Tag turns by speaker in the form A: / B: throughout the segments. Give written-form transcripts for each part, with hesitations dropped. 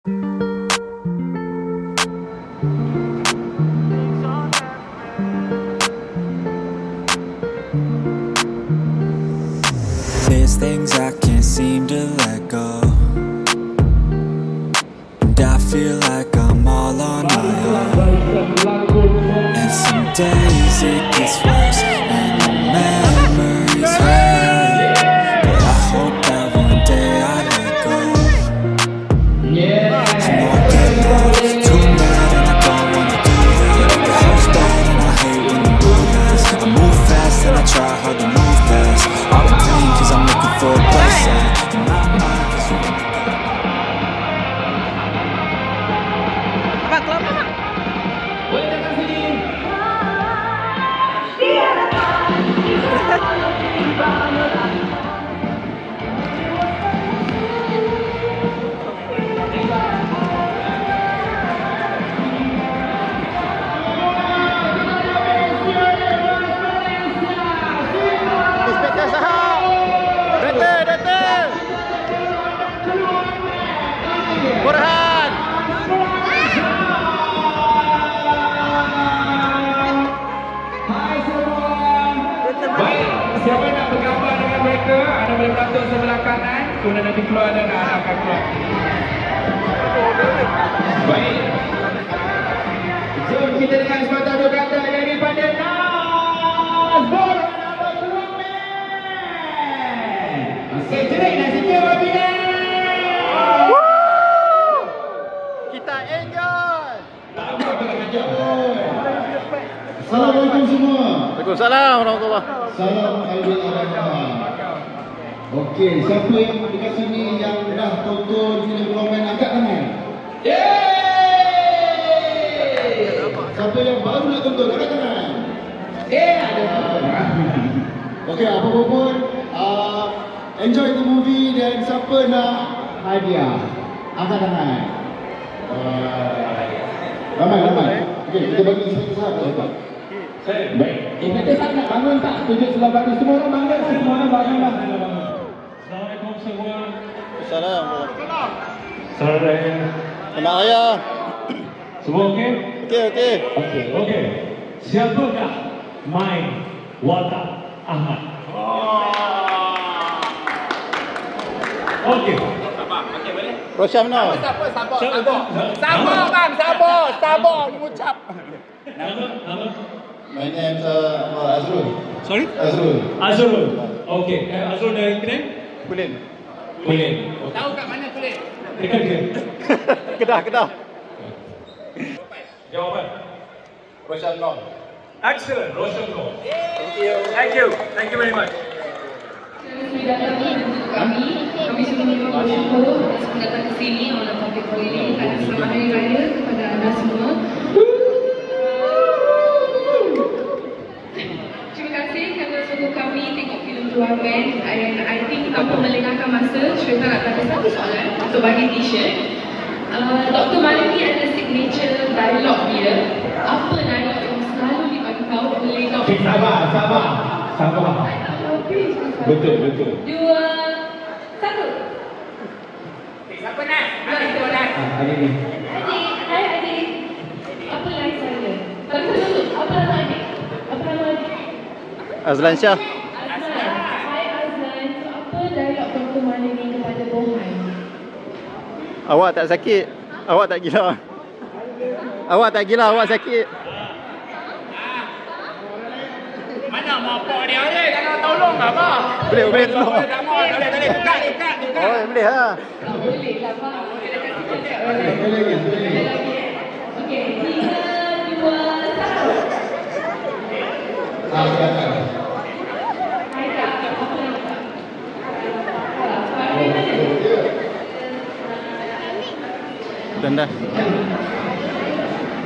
A: There's things I can't seem to let go, and I feel like I'm all on my own. And some days it gets worse, and the memories hurt, but I hope that one day I let go. I know I get too mad and I don't wanna do that. It hurts bad and I hate when the mood lasts. I move fast and I try hard to move past all the pain, cause I'm looking for a place that in my mind is where I'm
B: Abang, keluar abang.
C: Boleh datang sini.
B: Inspektor sahab. Datang. Burhan.
C: Hai semua. Baik, siapa nak bergambar dengan mereka? Anda boleh beratur sebelah kanan. Kemudian nanti keluar dan anda akan keluar. Baik. Jom kita dengan sepatah dua kata daripada Nas Burhan Abdul Rahman. Okey, cerai nak setia Wabila.
B: Kita enjoy.
D: Assalamualaikum semua.
B: Waalaikumsalam warahmatullahi.
D: Salam Aidil Adha. Okey, siapa yang dekat sini yang dah tonton filem Roman angkat tangan.
C: Yeay!
D: Siapa yang baru nak tonton angkat tangan.
C: Ada.
D: Okey, apa pun enjoy the movie dan siapa nak hadiah angkat tangan. Ramai. Okey, kita bagi inspektor sahab.
C: Baik. Inspektor sahab nak bangun tak? Tunjuk sebelah baru. Semua orang bangun. Semua orang bangun lah. Assalamualaikum semua.
B: Assalamualaikum.
C: Saudara.
B: Selamat raya.
C: Semua okey?
B: Okey.
C: Okey. Siapakah Mai Wata Ahmad? Okey.
B: Rosyam no.
C: Sabar mengucap. Nama?
D: My name is Azrul.
C: Sorry?
D: Azrul.
C: Okey. Azrul dari Kedah?
B: Kulin.
C: Boleh.
E: Tahu kat mana kulit?
C: Dekat dia.
B: Kedah.
C: Jawapan.
D: Rosyam Long.
C: Excellent. Roshan Kaur.
B: Thank you.
C: Thank you very much.
F: Kami semua bersyukur datang ke sini dalam topik ini. Selamat Hari Raya kepada anda semua. Terima kasih kerana sokong kami tengok filem Luar Band. I think tanpa melengahkan masa, Shweta nak tanya satu soalan untuk bagi t-shirt. Dr. Malini ada signature dialog dia. Apa dialog yang selalu dipantau oleh Dr.
C: Sabar. Betul.
F: 2, 1.
E: Siapa Nas? Habis tu Nas.
C: Hari ni.
F: Adik. Apa line saya? Bagi saya dulu. Apa nama adik?
B: Azlan Shah.
F: Azlan. Hai Azlan. So, apa dialog Dr. Malini kepada Bohan?
B: Awak tak sakit. Awak tak gila. Awak sakit.
E: Mana mau apa dia ni? Kalau tolong apa?
B: Boleh tolong.
E: Tak mau, tak boleh. Tukar.
B: Oh, boleh ha.
F: Tak boleh lah bang. Kita kasih cakap.
D: Boleh lagi.
F: Okey, 3, 2, 1.
D: Silakan.
F: Hai Kak, apa nama Kak?
B: Dah.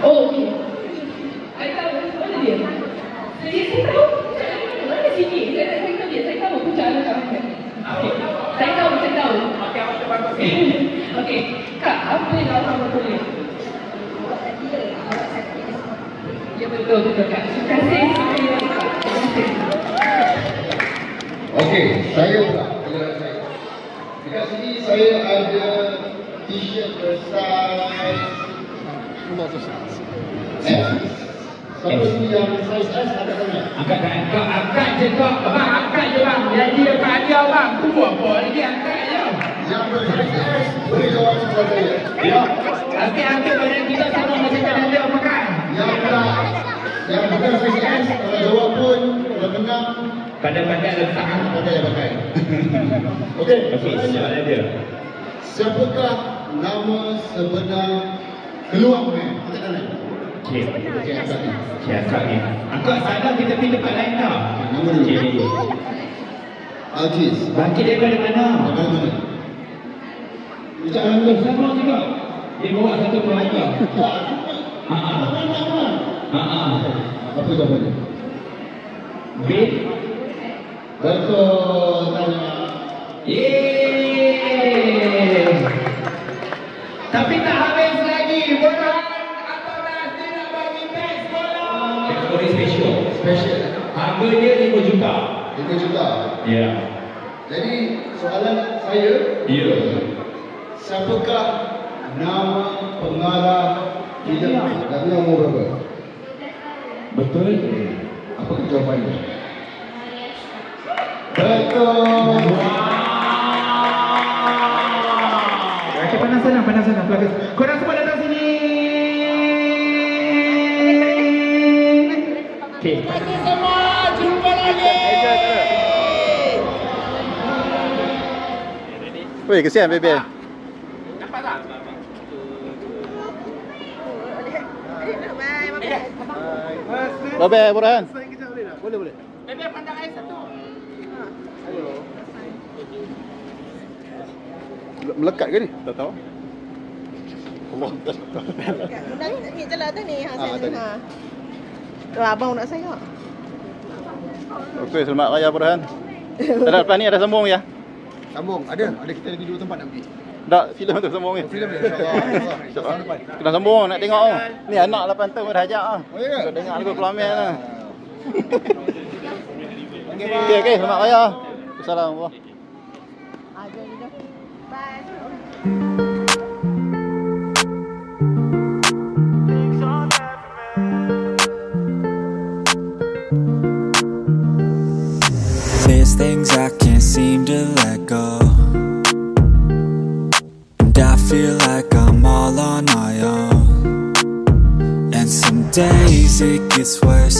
F: Oh, okey. Saya tahu mana dia. Saya tahu. Mana sini? Saya tahu dia. Saya tahu aku jalan kat mana. Okay. Saya tahu.
E: Okey, awak terbangun.
F: Okey. Kak, apa yang awak mahu tulis? Ya betul Kak. Terima kasih.
D: Okey, saya pula. Dekat sini saya ada t-shirt size S. Siapa sini yang size S angkat tangan?
C: Angkat je kau. Abang angkat je bang. Janji dapat hadiah bang. Tunggu apa lagi, angkat je.
D: Yang bersize S boleh jawab sebelah saya. Ya.
C: Angkat badan kita sama macam ada makan.
D: Yang bukan size S, kalau jawab pun, kalau menang,
C: Pandai-pandai letak.
D: pakai yang pakai. Okey.
C: Soalan dia.
D: Siapakah nama sebenar keluar main? Angkat tangan.
C: Okey.
D: Okey, angkat ni.
C: Okey, angkat ni. Angkat sadar kita pergi tempat lain tau.
D: Nama dulu.
C: Okey.
D: Aziz.
C: Bangkit daripada mana?
D: Dari mana?
C: Ucap Alhamdulillah sama juga. Dia bawa satu keluarga.
D: Apa jawapannya?
C: Bin.
D: Betul tanya.
C: Yeay. Tapi tak habis lagi. Bodohan atau nasi nak bagi teks bola. Kategori special.
D: Special.
C: Harga dia 5 juta.
D: 5 juta.
C: Ya.
D: Jadi soalan saya,
C: Ya.
D: siapakah nama pengarah filem Nabi umur berapa?
C: Betul.
D: Apakah jawapannya? Betul.
C: Okay, panas sana. Korang semua datang sini. Okay. Terima kasih semua. Jumpa lagi.
B: Weh, kesian Bebe.
C: Nampak tak?
B: Bebe, Burhan. Boleh.
C: Bebe pandang air satu.
B: Melekat ke ni? Tak tahu. Allah.
G: Ni je lah tu ni.
B: tadi.
G: Tu abang nak saya.
B: Okey, selamat raya Burhan. Ada lepas ni ada sambung ya?
D: Sambung. Ada kita lagi 2 tempat nak pergi.
B: Tak, filem tu sambung ni.
D: Filem dia insya-Allah.
B: InsyaAllah. Kena sambung nak tengok oh. Ni anak 8 tahun dah ajak ah.
D: Oh ya ke?
B: Kau dengar lagu Kelamir lah. Okey, selamat raya. Assalamualaikum.
G: Bye.
A: There's things I can't seem to let go, and I feel like I'm all on my own. And some days it gets worse.